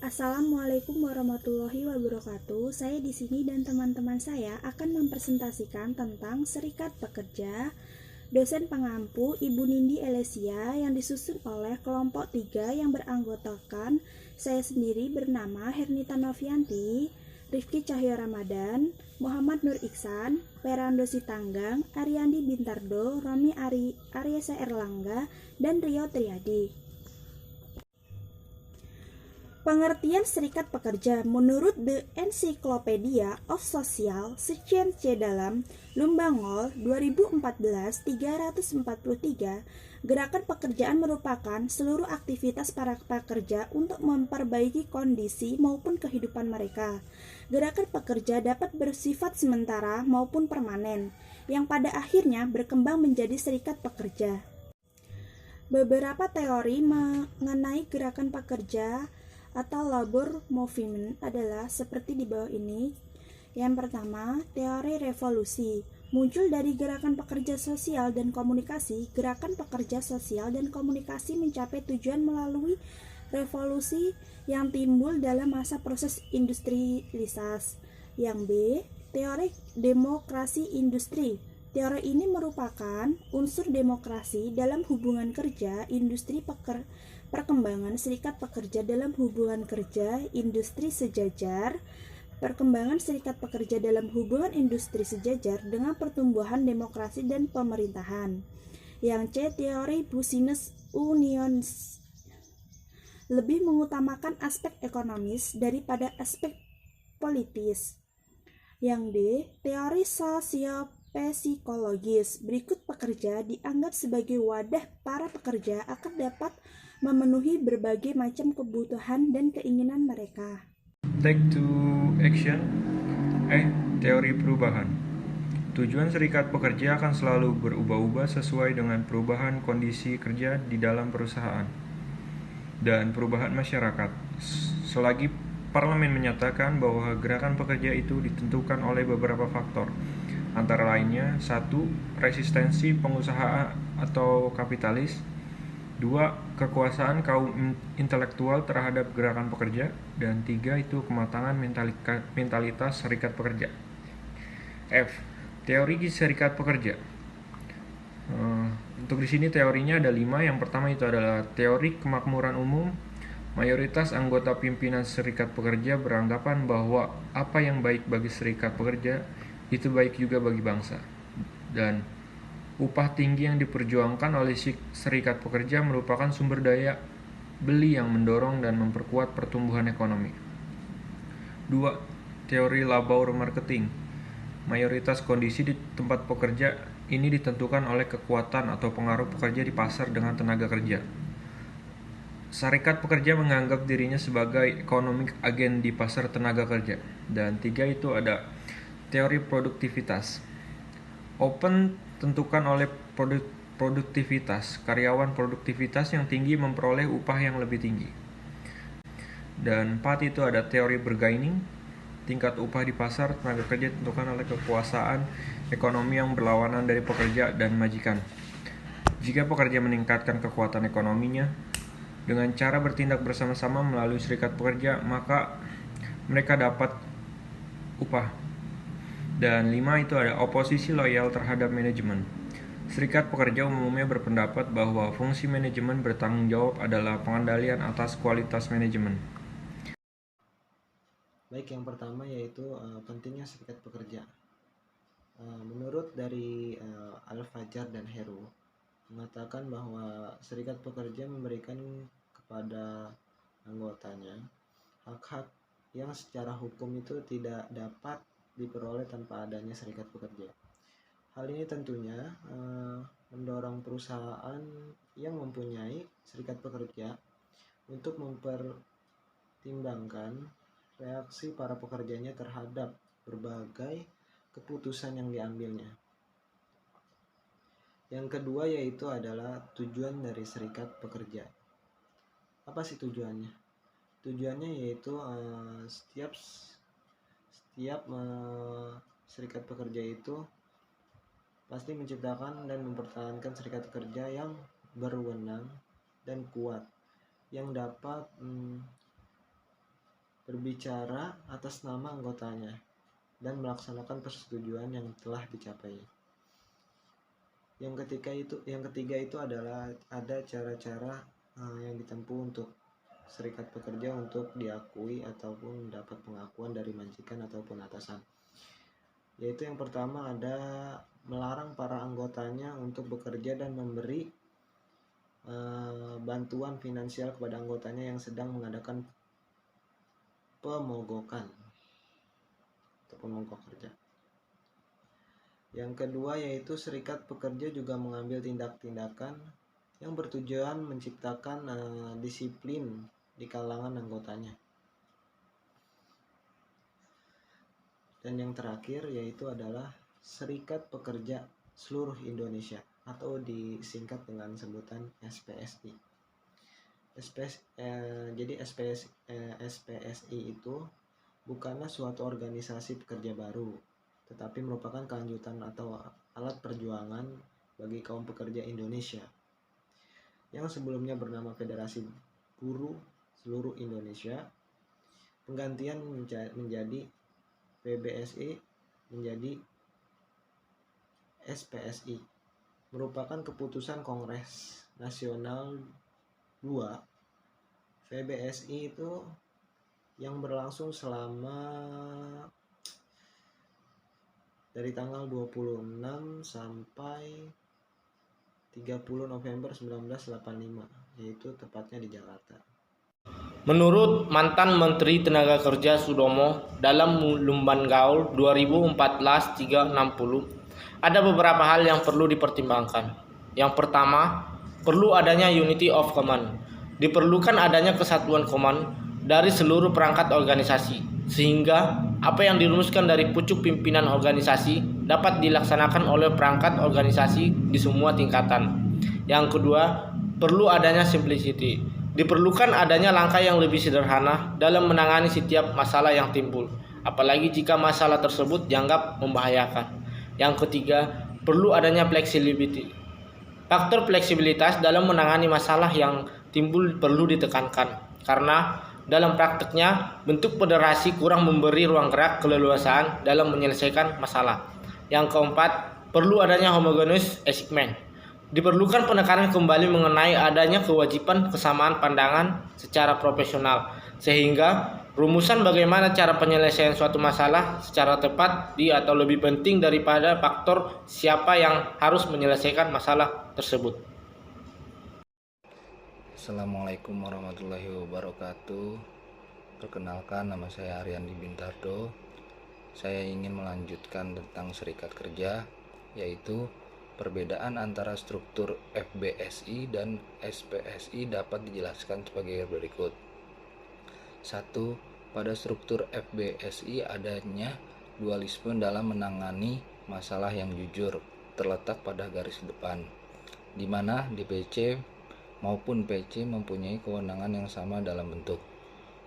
Assalamualaikum warahmatullahi wabarakatuh. Saya di sini dan teman-teman saya akan mempresentasikan tentang Serikat Pekerja, dosen pengampu Ibu Nindi Elesia yang disusun oleh kelompok 3 yang beranggotakan saya sendiri bernama Hernita Novianti, Rifki Cahyo Ramadan, Muhammad Nur Iksan, Perando Sitanggang, Ariandi Bintardo, Romi Ariesa Erlangga, dan Rio Triadi. Pengertian serikat pekerja menurut The Encyclopedia of Social Science dalam Lumbangol 2014-343, gerakan pekerjaan merupakan seluruh aktivitas para pekerja untuk memperbaiki kondisi maupun kehidupan mereka. Gerakan pekerja dapat bersifat sementara maupun permanen, yang pada akhirnya berkembang menjadi serikat pekerja. Beberapa teori mengenai gerakan pekerja atau labor movement adalah seperti di bawah ini. Yang pertama, teori revolusi. Muncul dari gerakan pekerja sosial dan komunikasi, gerakan pekerja sosial dan komunikasi mencapai tujuan melalui revolusi yang timbul dalam masa proses industrialisasi. Yang B, teori demokrasi industri. Teori ini merupakan unsur demokrasi dalam hubungan kerja, industri perkembangan serikat pekerja dalam hubungan kerja, industri sejajar, perkembangan serikat pekerja dalam hubungan industri sejajar dengan pertumbuhan demokrasi dan pemerintahan. Yang C, teori business unions lebih mengutamakan aspek ekonomis daripada aspek politis. Yang D, teori sosiopsikologis. Berikut pekerja dianggap sebagai wadah para pekerja agar dapat memenuhi berbagai macam kebutuhan dan keinginan mereka. Take to action. Teori perubahan. Tujuan serikat pekerja akan selalu berubah-ubah sesuai dengan perubahan kondisi kerja di dalam perusahaan dan perubahan masyarakat. Selagi parlemen menyatakan bahwa gerakan pekerja itu ditentukan oleh beberapa faktor, antara lainnya 1. Resistensi pengusaha atau kapitalis, 2. Kekuasaan kaum intelektual terhadap gerakan pekerja, dan 3. Itu kematangan mentalitas serikat pekerja. F. Teori serikat pekerja. Untuk di sini teorinya ada 5. Yang pertama itu adalah teori kemakmuran umum. Mayoritas anggota pimpinan serikat pekerja beranggapan bahwa apa yang baik bagi serikat pekerja itu baik juga bagi bangsa. Dan upah tinggi yang diperjuangkan oleh serikat pekerja merupakan sumber daya beli yang mendorong dan memperkuat pertumbuhan ekonomi. 2. Teori labor marketing. Mayoritas kondisi di tempat pekerja ini ditentukan oleh kekuatan atau pengaruh pekerja di pasar dengan tenaga kerja. Serikat pekerja menganggap dirinya sebagai economic agent di pasar tenaga kerja. Dan 3 itu ada teori produktivitas. Open tentukan oleh produktivitas. Karyawan produktivitas yang tinggi memperoleh upah yang lebih tinggi. Dan 4 itu ada teori bargaining. Tingkat upah di pasar tenaga kerja ditentukan oleh kekuasaan ekonomi yang berlawanan dari pekerja dan majikan. Jika pekerja meningkatkan kekuatan ekonominya dengan cara bertindak bersama-sama melalui serikat pekerja, maka mereka dapat upah. Dan 5 itu ada oposisi loyal terhadap manajemen. Serikat pekerja umumnya berpendapat bahwa fungsi manajemen bertanggung jawab adalah pengendalian atas kualitas manajemen. Baik, yang pertama yaitu pentingnya serikat pekerja. Menurut dari Al-Fajar dan Heru mengatakan bahwa serikat pekerja memberikan kepada anggotanya hak-hak yang secara hukum itu tidak dapat diperoleh tanpa adanya serikat pekerja. Hal ini tentunya mendorong perusahaan yang mempunyai serikat pekerja untuk mempertimbangkan reaksi para pekerjanya terhadap berbagai keputusan yang diambilnya. Yang kedua yaitu adalah tujuan dari serikat pekerja. Apa sih tujuannya? Tujuannya yaitu setiap serikat pekerja itu pasti menciptakan dan mempertahankan serikat pekerja yang berwenang dan kuat, yang dapat berbicara atas nama anggotanya dan melaksanakan persetujuan yang telah dicapai. Yang ketiga itu adalah ada cara-cara yang ditempuh untuk serikat pekerja untuk diakui ataupun mendapat pengakuan dari majikan ataupun atasan. Yaitu yang pertama ada melarang para anggotanya untuk bekerja dan memberi bantuan finansial kepada anggotanya yang sedang mengadakan pemogokan ataupun mogok kerja. Yang kedua yaitu serikat pekerja juga mengambil tindakan yang bertujuan menciptakan disiplin di kalangan anggotanya. Dan yang terakhir yaitu adalah Serikat Pekerja Seluruh Indonesia atau disingkat dengan sebutan SPSI. Jadi SPSI itu bukanlah suatu organisasi pekerja baru, tetapi merupakan kelanjutan atau alat perjuangan bagi kaum pekerja Indonesia yang sebelumnya bernama Federasi Buruh Seluruh Indonesia, penggantian menjadi PBSI menjadi SPSI, merupakan keputusan Kongres Nasional 2 PBSI itu yang berlangsung selama dari tanggal 26 sampai 30 November 1985, yaitu tepatnya di Jakarta. Menurut mantan Menteri Tenaga Kerja Sudomo dalam Lumban Gaul 2014-360, ada beberapa hal yang perlu dipertimbangkan. Yang pertama, perlu adanya unity of command. Diperlukan adanya kesatuan command dari seluruh perangkat organisasi, sehingga apa yang dirumuskan dari pucuk pimpinan organisasi dapat dilaksanakan oleh perangkat organisasi di semua tingkatan. Yang kedua, perlu adanya simplicity. Diperlukan adanya langkah yang lebih sederhana dalam menangani setiap masalah yang timbul, apalagi jika masalah tersebut dianggap membahayakan. Yang ketiga, perlu adanya flexibility. Faktor fleksibilitas dalam menangani masalah yang timbul perlu ditekankan, karena dalam prakteknya bentuk federasi kurang memberi ruang gerak keleluasaan dalam menyelesaikan masalah. Yang keempat, perlu adanya homogeneous assignment. Diperlukan penekanan kembali mengenai adanya kewajiban kesamaan pandangan secara profesional, sehingga rumusan bagaimana cara penyelesaian suatu masalah secara tepat atau lebih penting daripada faktor siapa yang harus menyelesaikan masalah tersebut. Assalamualaikum warahmatullahi wabarakatuh. Perkenalkan, nama saya Ariandi Bintardo. Saya ingin melanjutkan tentang serikat kerja, yaitu perbedaan antara struktur FBSI dan SPSI dapat dijelaskan sebagai berikut. 1. Pada struktur FBSI adanya dualisme dalam menangani masalah yang jujur terletak pada garis depan, di mana DPC maupun PC mempunyai kewenangan yang sama dalam bentuk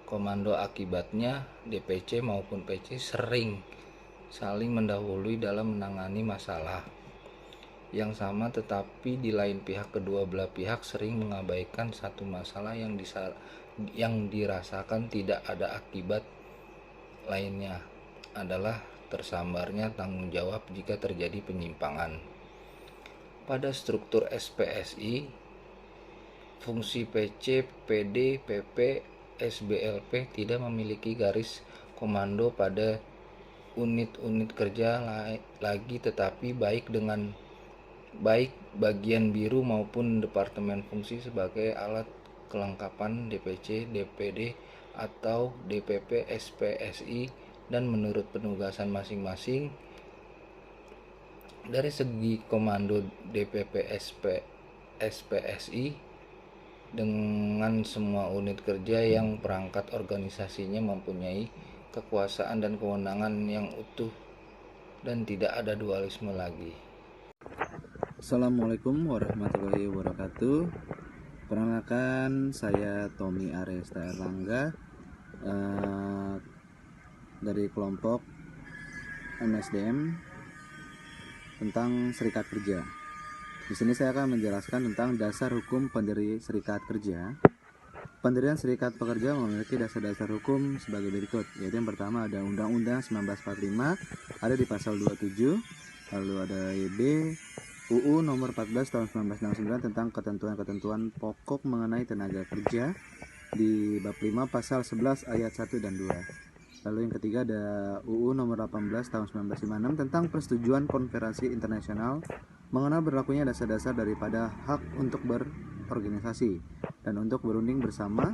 komando. Akibatnya DPC maupun PC sering saling mendahului dalam menangani masalah yang sama, tetapi di lain pihak kedua belah pihak sering mengabaikan satu masalah yang dirasakan tidak ada akibat lainnya adalah tersambarnya tanggung jawab jika terjadi penyimpangan. Pada struktur SPSI, fungsi PC, PD, PP, SBLP tidak memiliki garis komando pada unit-unit kerja lagi, tetapi baik bagian biru maupun departemen fungsi sebagai alat kelengkapan DPC, DPD, atau DPP SPSI, dan menurut penugasan masing-masing. Dari segi komando DPP SPSI dengan semua unit kerja yang perangkat organisasinya mempunyai kekuasaan dan kewenangan yang utuh dan tidak ada dualisme lagi. Assalamualaikum warahmatullahi wabarakatuh. Perkenalkan, saya Tommy Aresta Erlangga dari kelompok MSDM tentang serikat kerja. Di sini saya akan menjelaskan tentang dasar hukum pendiri serikat kerja. Pendirian serikat pekerja memiliki dasar-dasar hukum sebagai berikut, yaitu yang pertama ada Undang-Undang 1945, ada di pasal 27, lalu ada YB, UU nomor 14 tahun 1969 tentang ketentuan-ketentuan pokok mengenai tenaga kerja di bab 5 pasal 11 ayat 1 dan 2. Lalu yang ketiga ada UU nomor 18 tahun 1956 tentang persetujuan konferensi internasional mengenai berlakunya dasar-dasar daripada hak untuk berorganisasi dan untuk berunding bersama,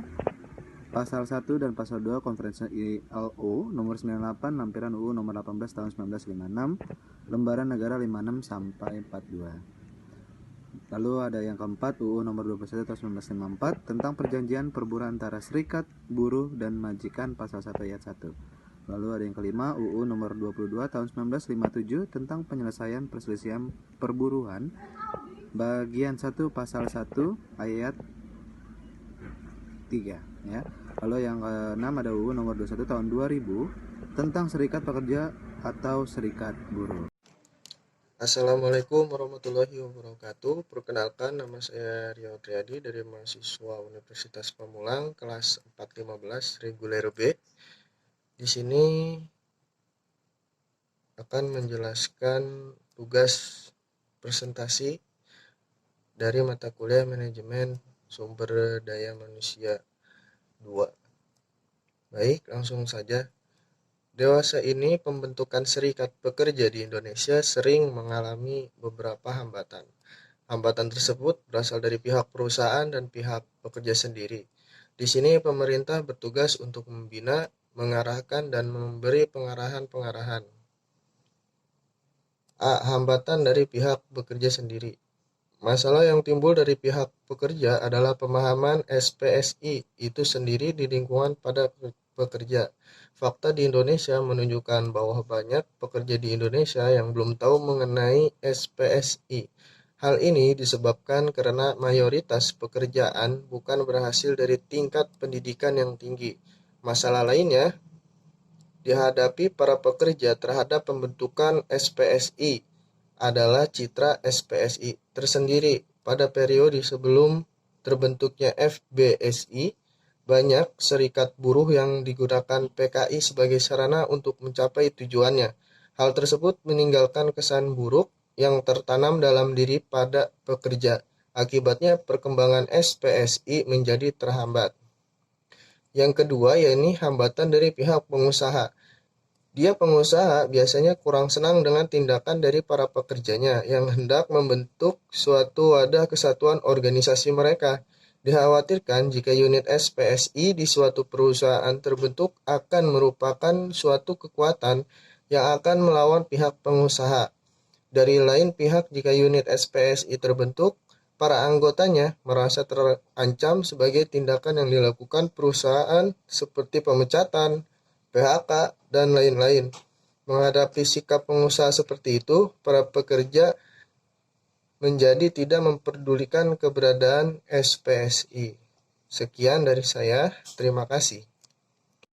pasal 1 dan pasal 2 konferensi ILO nomor 98 lampiran UU nomor 18 tahun 1956 lembaran negara 56 sampai 42. Lalu ada yang keempat UU nomor 21 tahun 1954 tentang perjanjian perburuan antara serikat buruh dan majikan pasal 1 ayat 1. Lalu ada yang kelima UU nomor 22 tahun 1957 tentang penyelesaian perselisihan perburuan bagian 1 pasal 1 ayat 3 ya. Lalu yang keenam ada UU nomor 21 tahun 2000 tentang serikat pekerja atau serikat buruh. Assalamualaikum warahmatullahi wabarakatuh. Perkenalkan, nama saya Rio Triadi dari mahasiswa Universitas Pamulang kelas 415 reguler B. Di sini akan menjelaskan tugas presentasi dari mata kuliah manajemen sumber daya manusia 2. Baik, langsung saja. Dewasa ini pembentukan serikat pekerja di Indonesia sering mengalami beberapa hambatan. Hambatan tersebut berasal dari pihak perusahaan dan pihak pekerja sendiri. Di sini pemerintah bertugas untuk membina, mengarahkan, dan memberi pengarahan-pengarahan. Hambatan dari pihak pekerja sendiri. Masalah yang timbul dari pihak pekerja adalah pemahaman SPSI itu sendiri di lingkungan pada pekerja. Fakta di Indonesia menunjukkan bahwa banyak pekerja di Indonesia yang belum tahu mengenai SPSI. Hal ini disebabkan karena mayoritas pekerjaan bukan berhasil dari tingkat pendidikan yang tinggi. Masalah lainnya dihadapi para pekerja terhadap pembentukan SPSI adalah citra SPSI tersendiri. Pada periode sebelum terbentuknya FBSI, banyak serikat buruh yang digunakan PKI sebagai sarana untuk mencapai tujuannya. Hal tersebut meninggalkan kesan buruk yang tertanam dalam diri pada pekerja. Akibatnya perkembangan SPSI menjadi terhambat. Yang kedua, yakni hambatan dari pihak pengusaha. Dia pengusaha biasanya kurang senang dengan tindakan dari para pekerjanya yang hendak membentuk suatu wadah kesatuan organisasi mereka. Dikhawatirkan jika unit SPSI di suatu perusahaan terbentuk akan merupakan suatu kekuatan yang akan melawan pihak pengusaha. Dari lain pihak, jika unit SPSI terbentuk, para anggotanya merasa terancam sebagai tindakan yang dilakukan perusahaan seperti pemecatan, PHK, dan lain-lain. Menghadapi sikap pengusaha seperti itu, para pekerja menjadi tidak memperdulikan keberadaan SPSI. Sekian dari saya, terima kasih.